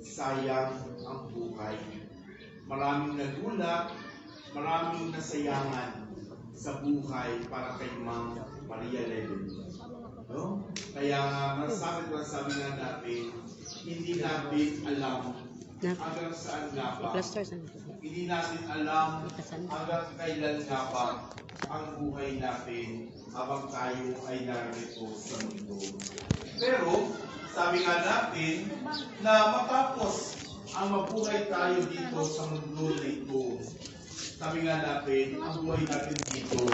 sayang ang buhay. Maraming nagulat, maraming nasayangan sa buhay para kay Ma'am Maria Levin. No? Kaya sabi nga natin, hindi natin alam hanggang saan nga ba. Hindi natin alam hanggang kailan nga ba ang buhay natin habang tayo ay narito sa mundo. Pero, sabi nga natin na matapos ang mabuhay tayo dito sa mundo na ito, sabi nga natin, ang buhay natin dito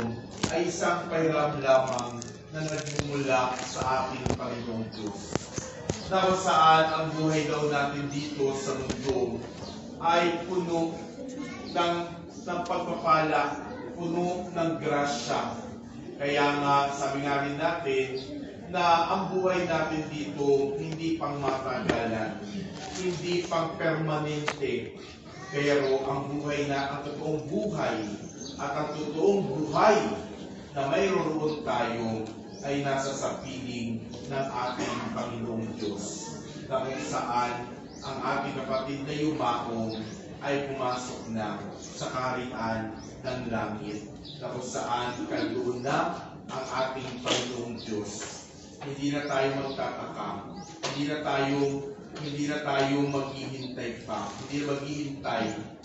ay isang pahiram lamang na nagmumula sa ating Panginoong Diyos. Na kung saan ang buhay daw natin dito sa mundo ay puno ng pagpapala, puno ng grasya. Kaya nga, sabi nga rin natin, na ang buhay natin dito hindi pang matagalan, hindi pang permanente, pero ang totoong buhay at ang totoong buhay na mayroon tayo ay nasa sa piling ng ating Panginoong Diyos, na kung saan ang ating kapatid na yumaong ay pumasok na sa kaharian ng langit, na kung saan kaldoon na ang ating Panginoong Diyos. Hindi na tayo magtataka, hindi na tayo maghihintay pa, hindi na maghihintay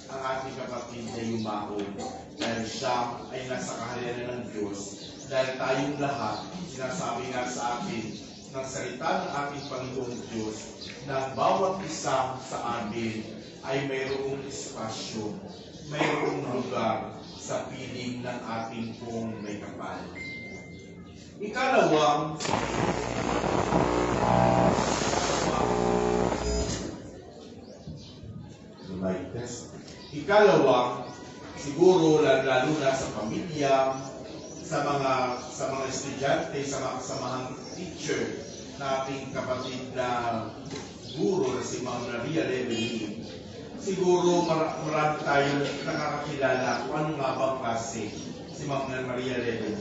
ang ating kapatid na yumaong, dahil siya ay nasa kaharian ng Diyos. Dahil tayong lahat, sinasabi nga sa atin ng salita ng ating Panginoong Diyos, na bawat isa sa amin ay mayroong espasyo, mayroong lugar sa piling ng ating pong may kapal. Ikalawang, siguro lalo na sa pamilya, sa mga estudyante, sa mga kasamahang teacher na ating kapatid na guro na si Ma'am Maria Levin, siguro marami tayo nakakakilala kung ano nga bang klase si Ma'am Maria Levin.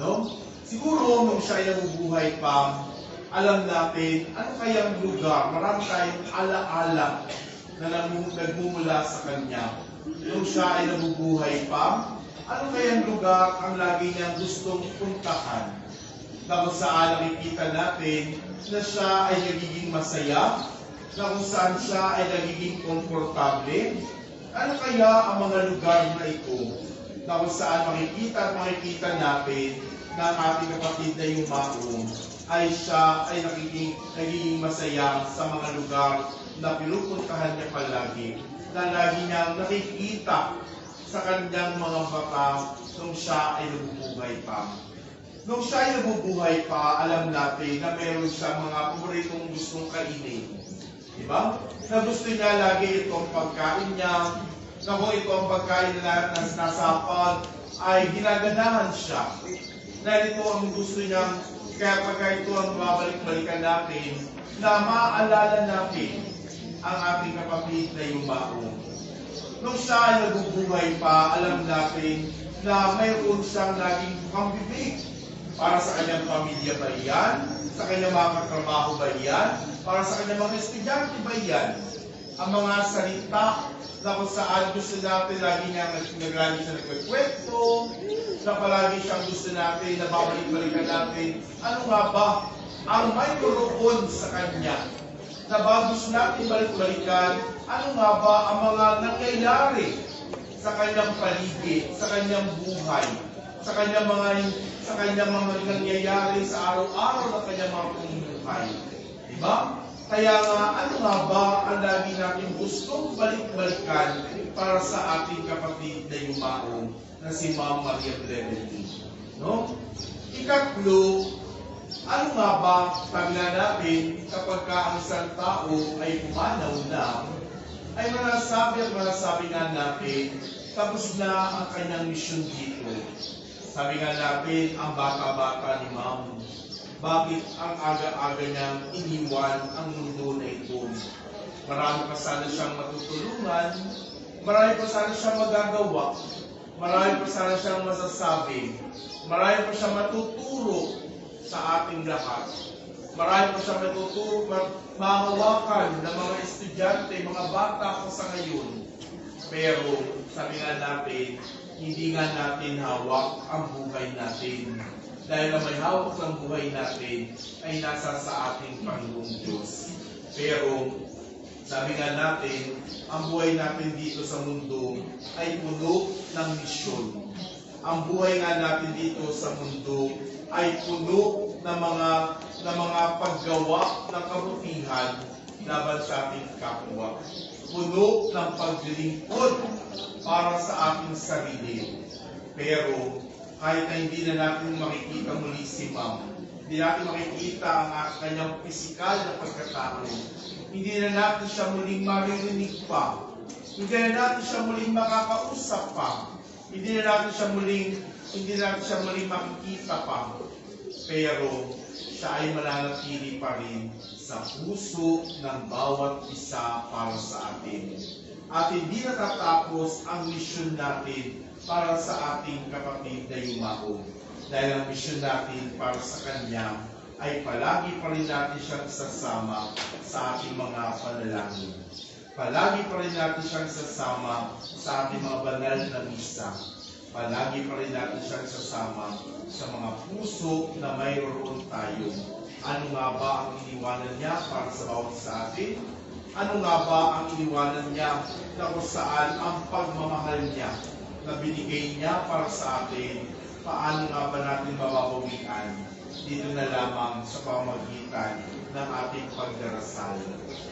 No? Siguro nung siya ay nabubuhay pa, alam natin ano kayang lugar, marami tayong alaala na nagmumula sa kanya. Nung siya ay nabubuhay pa, ano kayang lugar ang lagi niyang gustong puntahan? Na kung saan nakikita natin na siya ay nagiging masaya, na kung saan siya ay nagiging komportable. Ano kaya ang mga lugar na ito? Na kung saan makikita natin na ang ating kapatid na yumaong ay siya ay nagiging masaya sa mga lugar na pinupuntahan niya palagi, na lagi niyang nakikita sa kanyang mga mata nung siya ay nabubuhay pa. Nung siya ay nabubuhay pa, alam natin na meron siya mga paboritong gustong kainin. Diba? Na gusto niya lagi itong pagkain niya, na kung ito ang pagkain na nasapag, ay ginaganahan siya. Dahil ito ang gusto niyang, kaya pagka ito ang babalik-balikan natin, na maaalala natin ang ating kapatid na yumaong. Nung siya ay nabubuhay pa, alam natin na mayroon siyang laging bukang bibig. Para sa kanyang pamilya ba yan? Sa kanyang mga katrabaho ba yan? Para sa kanyang mga estudyante ba yan? Ang mga salita na kung saan gusto natin, lagi siya nagkikwento, na palagi siyang gusto natin, na babalik-balikan natin. Ano nga ba ang mayroon sa kanya? Na ba gusto natin balik-balikan? Ano nga ba ang mga nangyayari sa kanyang paligid, sa kanyang buhay, sa kanyang mga nangyayari sa araw-araw ng kanyang mga pamumuhay? Diba? Kaya nga, ano nga ba ang lagi natin gustong balik-balikan para sa ating kapatid na yumaong na si Ma'am Maria Levin? No? Ikatlo, ano nga ba, sabi nga natin, kapag ang isang tao ay pumanaw na, ay manasabi nga natin, tapos na ang kanyang misyon dito. Sabi nga natin, ang bata-bata ni Ma'am, bakit ang aga-aga niyang iniwan ang mundo na ito? Marami pa sana siyang matutulungan, marami pa sana siyang magagawa, marami pa sana siyang masasabi, marami pa siyang matuturo sa ating lahat. Marami pa siya matuturo, mahawakan ng mga estudyante, mga bata ko sa ngayon. Pero sabi nga natin, hindi nga natin hawak ang buhay natin. Dahil na may hawak ng buhay natin ay nasa sa ating Panginoong Diyos. Pero sabi nga natin, ang buhay natin dito sa mundo ay puno ng misyon. Ang buhay nga natin dito sa mundo ay puno ng mga paggawa ng kabutihan laban sa ating kapwa. Puno ng paglilingkod para sa ating sarili. Pero kahit na hindi na natin makikita muli si Ma'am, hindi natin makikita ang kanyang pisikal na pagkatao, hindi na natin siya muling maririnig pa, hindi na natin siya muling makakausap pa, hindi na natin siya muling makikita pa, pero siya ay mananatili pa rin sa puso ng bawat isa para sa atin. At hindi natatapos ang misyon natin para sa ating kapatid na yumao. Dahil ang misyon natin para sa Kanya ay palagi pa rin natin siyang isasama sa ating mga panalangin. Palagi pa rin natin siyang isasama sa ating mga banal na misa. Palagi pa rin natin siyang isasama sa mga puso na mayroon tayo. Ano nga ba ang iniwanan niya para sa bawat sa atin? Ano nga ba ang iniwanan niya na kung saan ang pagmamahal niya na binigay niya para sa atin? Paano nga ba natin mababawian? Dito na lamang sa pamamagitan ng ating pagdarasal.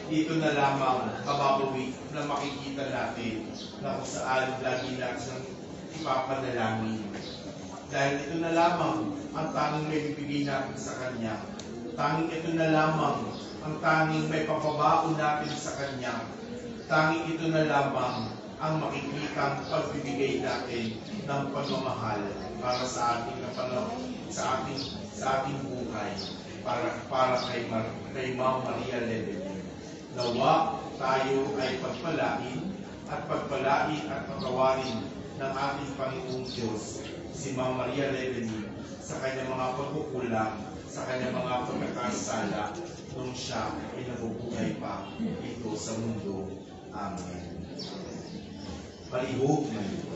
Dito na lamang mababawi na makikita natin na kung saan lagi natin ipapanalangin. Dahil ito na lamang ang tanging may bibigay natin sa Kanya. Tanging ito na lamang ang tanging may papabaon natin sa Kanya. Tanging ito na lamang ang makikitang pagbibigay natin ng pagmamahal para sa ating sa ating buhay, para kay Ma'am Maria Lebedin. Nawa tayo ay pagpalain at patawarin ng ating Panginoong Diyos si Ma'am Maria Lebedin sa kanyang mga pagkukulang, sa kanyang mga pagkakasala nung siya ay nabubuhay pa dito sa mundo. Amen. Palihog na ito.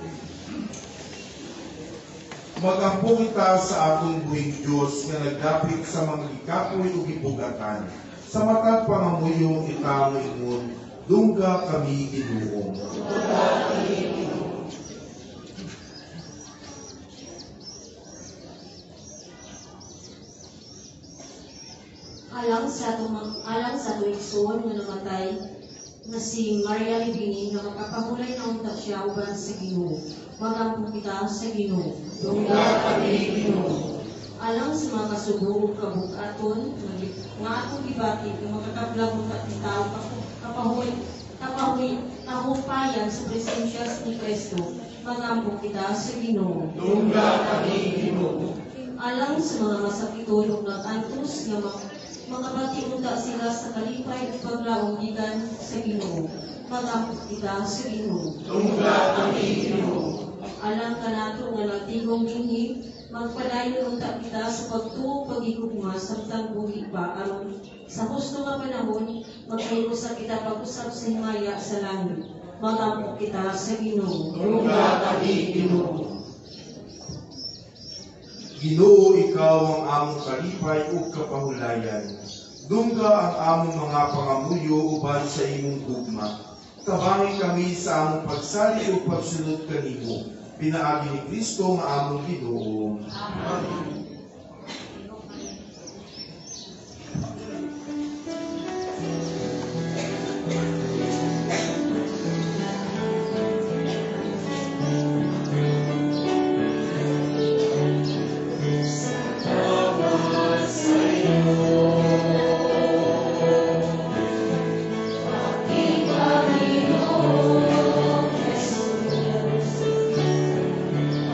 Magampo kita sa atong buhing Diyos nga nagdapit sa mga ikapoy o gibugatan. Sa matag pangamuyong itang ingon, dungga kami Ginoo. Alang sa tuigsoon nga namatay na si Maria Lebedin nga makapahulay na unta siya uban sa Ginoo. Magampo kita sa Ginoo. Dungga kami Ginoo. Alang sa mga kasugo ug kabukaton nga atong gibati nga makakablang unta ti tawo kahupayan sa presensya ni Kristo. Magampo kita sa Ginoo. Dungga kami Ginoo. Alang sa mga masakiton ug nagantos nga mga bati unta sila sa kalipay at paglaong gikan sa Ginoo. Magampo kita sa Ginoo. Dungga kami Ginoo. Alang kanato nga nagtigong dinhi, magpadayon unta kita sa pagtuo pagigugma samtang buhi pa aron sa husto nga panahon magkayusa kita pag-usap sa himaya sa langit. Magampo kita sa Ginoo. Dungga kami Ginoo. Ginoo, ikaw ang among kalipay ug kapahulayan. Dungga ang among mga pangamuyo uban sa imong gugma. Tabangi kami sa among pagsali ug pagsunod kanimo. Pinaagi ni Kristo nga among Ginoo. Amen.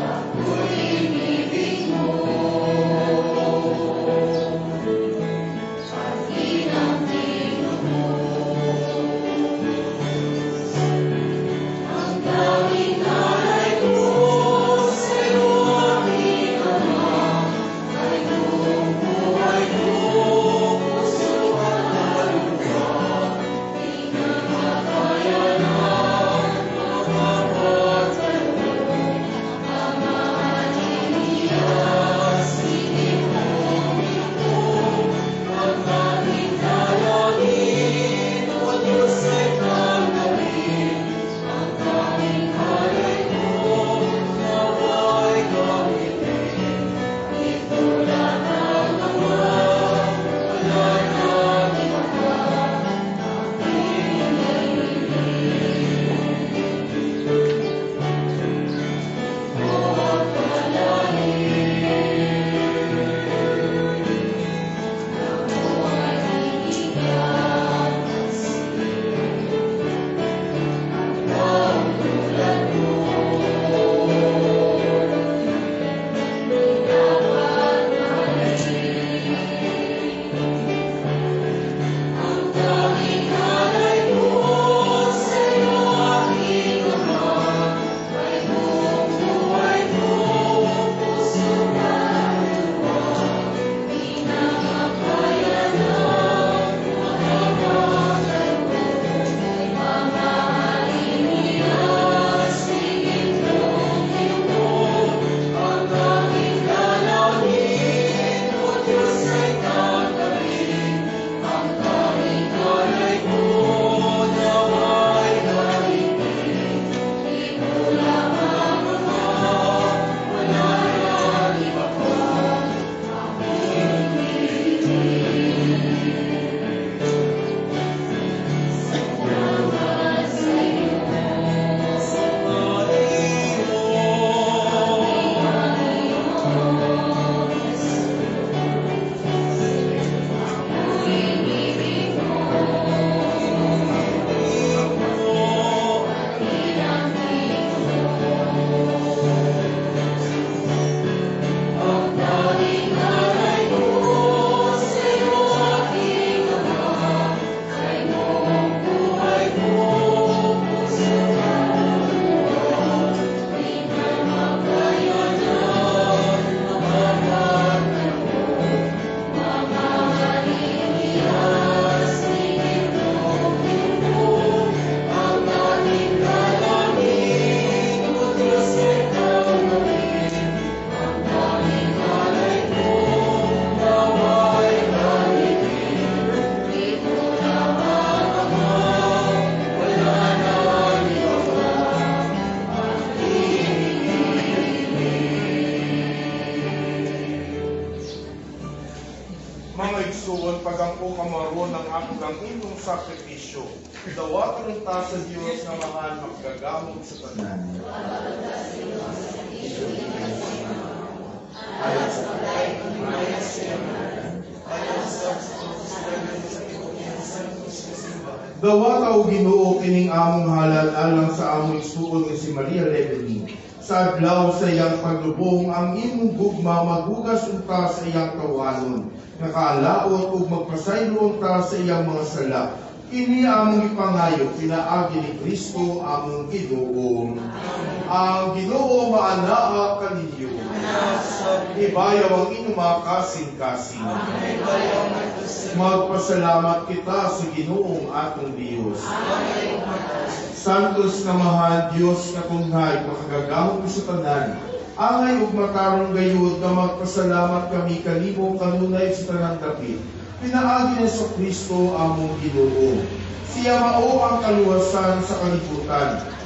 Ako'y ibig mo. ako kamaron ng akong imong sakripisyo. Dawatan ng ta sa Diyos na mahal maggagamot sa tanan. Dawata o Ginoo kining among halal alang sa among igsuon nga si Maria Levenin. Sa adlaw sa iyang paglubong, ang imong gugma maghugas unta sa iyang kawanon. Nakaalaot ug magpasaylo unta sa iyang mga sala. Kini among ipangayo pinaagi ni Kristo among Ginoo. Ang Ginoo maanaa kaninyo. Ibayaw ang inyong mga kasing-kasing. Magpasalamat kita sa Ginoong atong Diyos. Santos na mahal Diyos na tunghay makagagamot sa tanan. Angay ug matarong gayud nga magpasalamat kami kanimo kanunay sa tanang dapit. Pinaagi ni sa Kristo among Ginoo. Siya mao ang kaluwasan sa kalibutan.